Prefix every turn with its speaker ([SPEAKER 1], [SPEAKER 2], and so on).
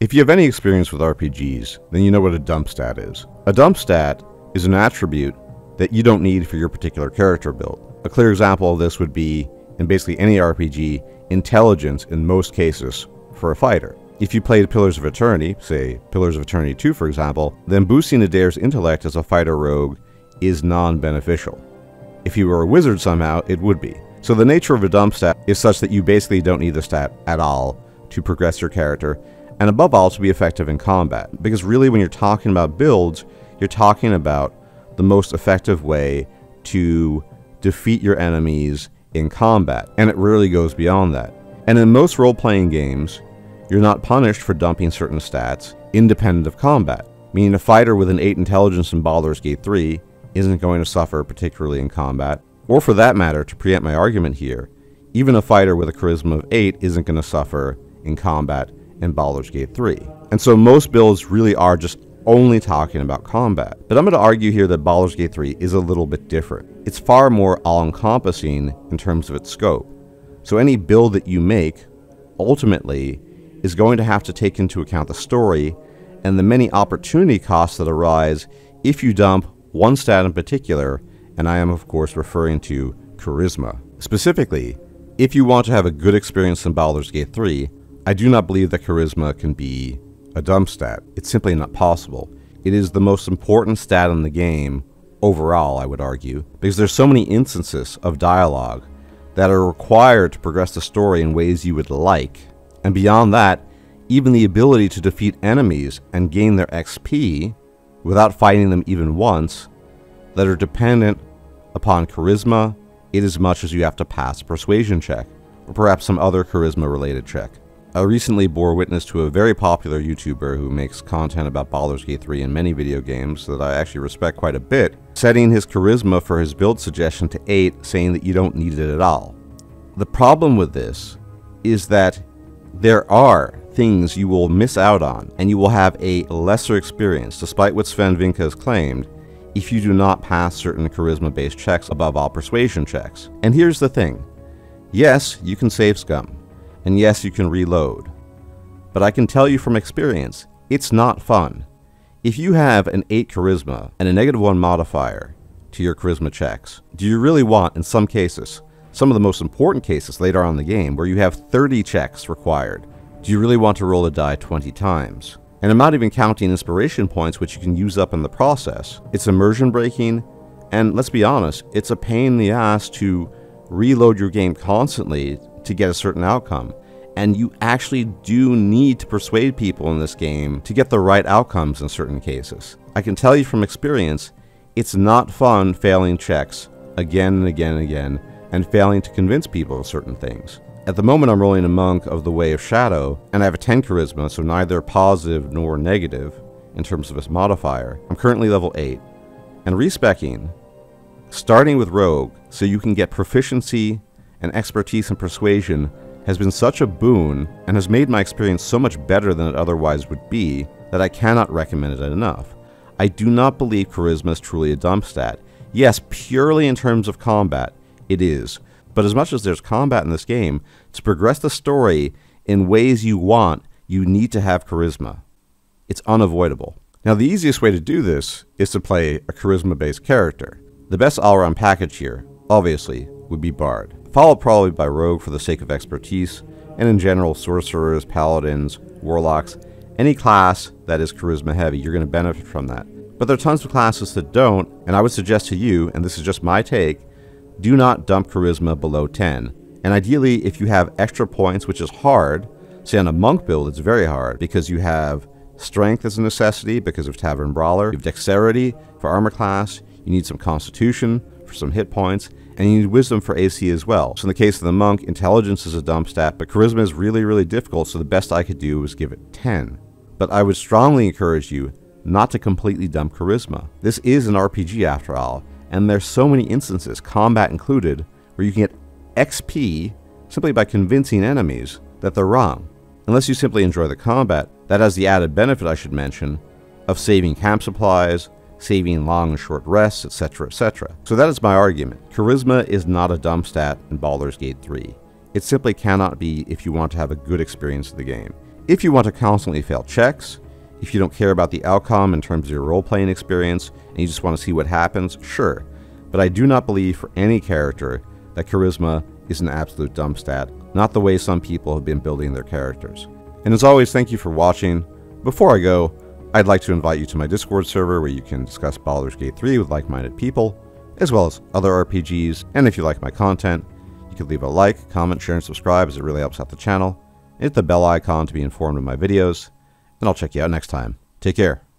[SPEAKER 1] If you have any experience with RPGs, then you know what a dump stat is. A dump stat is an attribute that you don't need for your particular character build. A clear example of this would be, in basically any RPG, intelligence in most cases for a fighter. If you played Pillars of Eternity, say Pillars of Eternity 2 for example, then boosting Adair's intellect as a fighter rogue is non-beneficial. If you were a wizard somehow, it would be. So the nature of a dump stat is such that you basically don't need the stat at all to progress your character, and above all to be effective in combat. Because really when you're talking about builds, you're talking about the most effective way to defeat your enemies in combat, and it rarely goes beyond that. And in most role-playing games, you're not punished for dumping certain stats independent of combat, meaning a fighter with an 8 intelligence in Baldur's Gate 3 isn't going to suffer particularly in combat, or for that matter, to preempt my argument here, even a fighter with a charisma of 8 isn't going to suffer in combat in Baldur's Gate 3. And so most builds really are just only talking about combat. But I'm going to argue here that Baldur's Gate 3 is a little bit different. It's far more all-encompassing in terms of its scope. So any build that you make, ultimately, is going to have to take into account the story and the many opportunity costs that arise if you dump one stat in particular, and I am of course referring to charisma. Specifically, if you want to have a good experience in Baldur's Gate 3, I do not believe that charisma can be a dump stat. It's simply not possible. It is the most important stat in the game overall, I would argue, because there's so many instances of dialogue that are required to progress the story in ways you would like. And beyond that, even the ability to defeat enemies and gain their XP without fighting them even once, that are dependent upon charisma in as much as you have to pass a persuasion check, or perhaps some other charisma-related check. I recently bore witness to a very popular YouTuber who makes content about Baldur's Gate 3 and many video games that I actually respect quite a bit, setting his charisma for his build suggestion to 8, saying that you don't need it at all. The problem with this is that there are things you will miss out on, and you will have a lesser experience, despite what Sven Vinke has claimed, if you do not pass certain charisma-based checks above all persuasion checks. And here's the thing. Yes, you can save scum. And yes, you can reload. But I can tell you from experience, it's not fun. If you have an 8 charisma and a -1 modifier to your charisma checks, do you really want, in some cases, some of the most important cases later on in the game, where you have 30 checks required, do you really want to roll a die 20 times? And I'm not even counting inspiration points, which you can use up in the process. It's immersion breaking, and let's be honest, it's a pain in the ass to reload your game constantly to get a certain outcome. And you actually do need to persuade people in this game to get the right outcomes in certain cases. I can tell you from experience, it's not fun failing checks again and again and again, and failing to convince people of certain things. At the moment I'm rolling a monk of the Way of Shadow, and I have a 10 charisma, so neither positive nor negative in terms of its modifier. I'm currently level 8, and respeccing, starting with rogue so you can get proficiency and expertise and persuasion, has been such a boon and has made my experience so much better than it otherwise would be that I cannot recommend it enough. I do not believe charisma is truly a dump stat. Yes, purely in terms of combat, it is. But as much as there's combat in this game, to progress the story in ways you want, you need to have charisma. It's unavoidable. Now the easiest way to do this is to play a charisma-based character. The best all-around package here, obviously, would be Bard, followed probably by Rogue for the sake of expertise, and in general Sorcerers, Paladins, Warlocks, any class that is charisma heavy, you're going to benefit from that. But there are tons of classes that don't, and I would suggest to you, and this is just my take, do not dump charisma below 10. And ideally, if you have extra points, which is hard, say on a monk build it's very hard, because you have strength as a necessity because of Tavern Brawler, you have dexterity for armor class, you need some constitution for some hit points, and you need wisdom for AC as well. So in the case of the monk, intelligence is a dump stat, but charisma is really, really difficult, so the best I could do was give it 10. But I would strongly encourage you not to completely dump charisma. This is an RPG after all, and there's so many instances, combat included, where you can get XP simply by convincing enemies that they're wrong. Unless you simply enjoy the combat, that has the added benefit, I should mention, of saving camp supplies, saving long and short rests, etc., etc. So that is my argument. Charisma is not a dump stat in Baldur's Gate 3. It simply cannot be if you want to have a good experience of the game. If you want to constantly fail checks, if you don't care about the outcome in terms of your role-playing experience, and you just want to see what happens, sure. But I do not believe for any character that charisma is an absolute dump stat, not the way some people have been building their characters. And as always, thank you for watching. Before I go, I'd like to invite you to my Discord server where you can discuss Baldur's Gate 3 with like-minded people, as well as other RPGs. And if you like my content, you can leave a like, comment, share, and subscribe, as it really helps out the channel. Hit the bell icon to be informed of my videos, and I'll check you out next time. Take care.